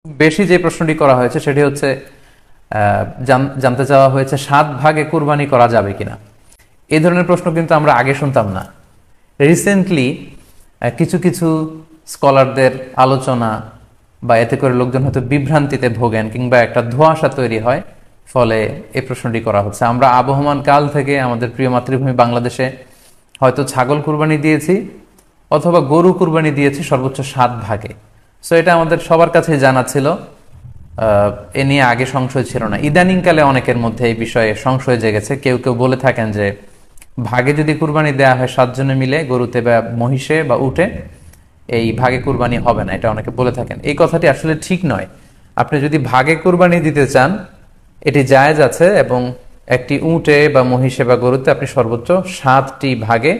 বেশি যে প্রশ্নটি করা হয়েছে সেটি হচ্ছে জানতে চাওয়া হয়েছে 7 ভাগে কুরবানি করা যাবে কিনা। এই ধরনের প্রশ্ন কিন্তু আমরা আগে শুনতাম না। রিসেন্টলি কিছু কিছু স্কলারদের আলোচনা বা এতে করে লোকজন হয়তো বিভ্রান্তিতে ভোগেন কিংবা একটা ধোঁয়াশা তৈরি হয়, ফলে এই প্রশ্নটি করা হচ্ছে। আমরা আবহমান কাল থেকে আমাদের প্রিয় মাতৃভূমি বাংলাদেশে হয়তো ছাগল কুরবানি দিয়েছি অথবা গরু কুরবানি দিয়েছি সর্বোচ্চ 7 ভাগে। সো এটা আমাদের সবার কাছে জানা ছিল, এ নিয়ে আগে সংশয় ছিল না। ইদানিংকালে অনেকের মধ্যে এই বিষয়ে সংশয় জেগেছে। কেউ কেউ বলে থাকেন যে ভাগে যদি কুরবানি দেয়া হয় 7 জনে মিলে, গরুতে বা মহিষে বা উটে, এই ভাগে কুরবানি হবে না, এটা অনেকে বলে থাকেন। এই কথাটি আসলে ঠিক নয়। আপনি যদি ভাগে কুরবানি দিতে চান এটি জায়েজ আছে, এবং একটি উটে বা মহিষে বা গরুতে আপনি সর্বোচ্চ 7টি ভাগে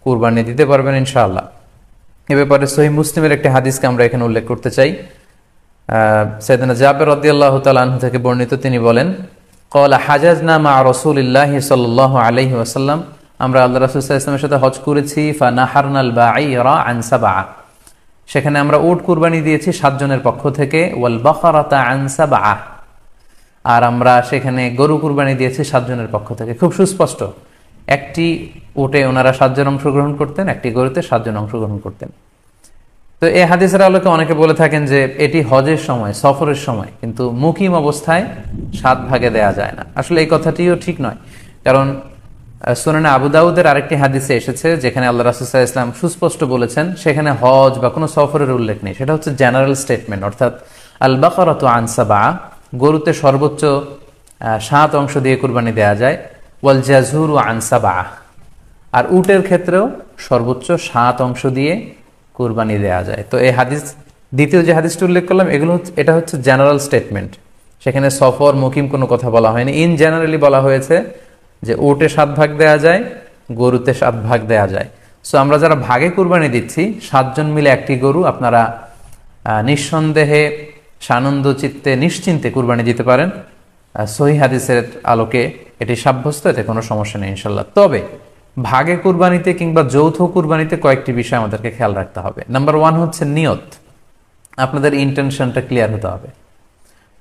কুরবানি দিতে পারবেন ইনশাআল্লাহ। এ ব্যাপারে সহিহ মুসলিমের একটি হাদিসকে আমরা এখানে উল্লেখ করতে চাই। সাইয়েদনা জাবের রাদিয়াল্লাহু তাআলা আনহু থেকে বর্ণিত, তিনি বলেন, ক্বালা হাজাজনা মা রাসূলিল্লাহি সাল্লাল্লাহু আলাইহি ওয়াসাল্লাম, আমরা আল্লাহ রাসূল সাল্লাল্লাহু আলাইহি ওয়াসাল্লামের সাথে হজ করেছি। ফানাহারনাল বাঈরা আন সাবআ, সেখানে আমরা উট কুরবানি দিয়েছি 7 জনের পক্ষ থেকে। ওয়াল বাকারাতা আন সাবআ, আর আমরা সেখানে গরু কুরবানি দিয়েছি 7 জনের পক্ষ থেকে। খুব সুস্পষ্ট, একটি উটে ওনারা 7 জন অংশগ্রহণ করতেন, একটি গরুতে 7 জন অংশগ্রহণ করতেন। তো এই হাদিসের আলোকে অনেকে বলে থাকেন যে এটি হজের সময়, সফরের সময়, কিন্তু মুকিম অবস্থায় 7 ভাগে দেয়া যায় না। আসলে এই কথাটিও ঠিক নয়, কারণ সুনানে আবু দাউদের আরেকটি হাদিসে এসেছে যেখানে আল্লাহ রাসূল সাল্লাল্লাহু আলাইহি ওয়াসাল্লাম সুস্পষ্ট বলেছেন, সেখানে হজ বা কোনো সফরের উল্লেখ নেই। সেটা হচ্ছে জেনারেল স্টেটমেন্ট, অর্থাৎ আল বাকারাতু আন সাবআ, গরুতে সর্বোচ্চ 7 অংশ দিয়ে কুরবানি দেয়া যায়। ওয়াল জাযুরু আন সাবআ, আর উটের ক্ষেত্রেও সর্বোচ্চ 7 অংশ দিয়ে কুরবানি দেয়া যায়। তো এই হাদিস, দ্বিতীয় যে হাদিসটি উল্লেখ করলাম, এটা হচ্ছে জেনারেল স্টেটমেন্ট। সেখানে সফর মুকিম কোনো কথা বলা হয়নি। ইন জেনারেলি বলা হয়েছে যে উটে 7 ভাগ দেয়া যায়, গরুতে 7 ভাগ দেয়া যায়। সো আমরা যারা ভাগে কুরবানি দিচ্ছি 7 জন মিলে একটি গরু, আপনারা নিঃসন্দেহে সানন্দ চিত্তে নিশ্চিন্তে কুরবানি দিতে পারেন। সহিহ হাদিসের আলোকে এটি সাব্যস্ত, এতে কোনো সমস্যা নেই ইনশাল্লাহ। তবে ভাগে কুরবানিতে কিংবা যৌথ কুরবানিতে কয়েকটি বিষয় আমাদেরকে খেয়াল রাখতে হবে। নাম্বার 1 হচ্ছে নিয়ত। আপনাদের ইন্টেনশনটা ক্লিয়ার হতে হবে।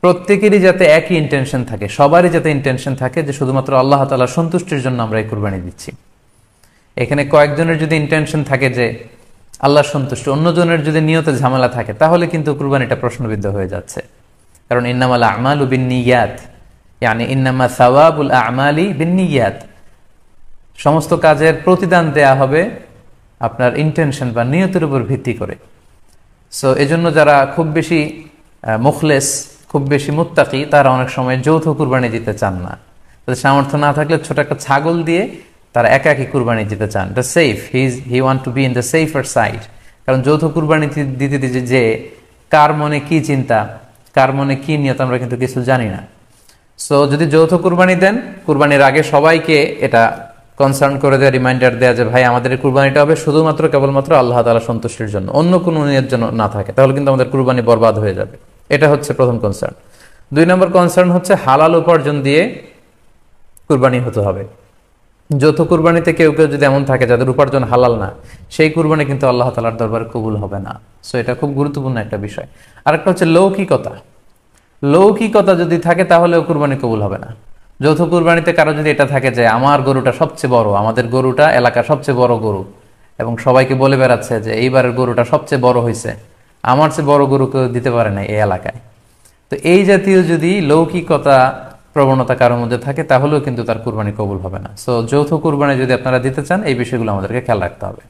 প্রত্যেকেরই যাতে একই ইন্টেনশন থাকে, সবারই যাতে ইন্টেনশন থাকে যে শুধুমাত্র আল্লাহ তাআলার সন্তুষ্টির জন্য আমরা এই কুরবানি দিচ্ছি। এখানে কয়েকজনের যদি ইন্টেনশন থাকে যে আল্লাহর সন্তুষ্টি, অন্যজনের যদি নিয়তে ঝামেলা থাকে, তাহলে কিন্তু কুরবানিটা প্রশ্নবিদ্ধ হয়ে যাচ্ছে। কারণ ইন্নামাল আমালু বিন্নিয়াত, ইয়ানি ইন্নামা সাওয়াবুল আমালি বিন্নিয়াত, সমস্ত কাজের প্রতিদান দেয়া হবে আপনার ইন্টেনশন বা নিয়তের উপর ভিত্তি করে। সো এজন্য যারা খুব বেশি মুখলেস, খুব বেশি মুত্তাকি, তারা অনেক সময় যৌথ কুরবানি দিতে চান না। তাদের সামর্থ্য না থাকলে ছোট একটা ছাগল দিয়ে তারা একাকি কুরবানি দিতে চান। এটা safe, he want to be in the safer side. কারণ যৌথ কুরবানি দিতে দিতে যে কার মনে কি চিন্তা, কার মনে কি নিয়ত, আমরা কিন্তু কিছু জানি না। সো যদি যৌথ কুরবানি দেন, কুরবানির আগে সবাইকে এটা কনসার্ন করে দেওয়া, রিমাইন্ডার দেওয়া যে ভাই আমাদের এই কুরবানিটা হবে শুধুমাত্র কেবলমাত্র আল্লাহ তাআলা সন্তুষ্টির জন্য, অন্য কোনো নিয়ত যেন না থাকে, তাহলে কিন্তু আমাদের কুরবানি বরবাদ হয়ে যাবে। এটা হচ্ছে প্রথম কনসার্ন। 2 নম্বর কনসার্ন হচ্ছে হালাল উপার্জন দিয়ে কুরবানি হতে হবে। যৌথ কুরবানিতে কেউ কেউ যদি এমন থাকে যাদের উপার্জন হালাল না, সেই কুরবানি কিন্তু আল্লাহ তাআলার দরবারে কবুল হবে না। সো এটা খুব গুরুত্বপূর্ণ একটা বিষয়। আরেকটা হচ্ছে লৌকিকতা। লৌকিকতা যদি থাকে তাহলেও কুরবানি কবুল হবে না। যৌথ কুরবানিতে কারো যদি এটা থাকে যে আমার গরুটা সবচেয়ে বড়, আমাদের গরুটা এলাকার সবচেয়ে বড় গরু, এবং সবাইকে বলে বেড়াচ্ছে যে এইবারের গরুটা সবচেয়ে বড় হয়েছে, আমার চেয়ে বড় গরু কেউ দিতে পারে না এই এলাকায়। তো এই জাতীয় যদি লৌকিকতা প্রবণতা কারোর মধ্যে থাকে, তাহলেও কিন্তু তার কুরবানি কবুল হবে না। সো যৌথ কুরবানি যদি আপনারা দিতে চান, এই বিষয়গুলো আমাদেরকে খেয়াল রাখতে হবে।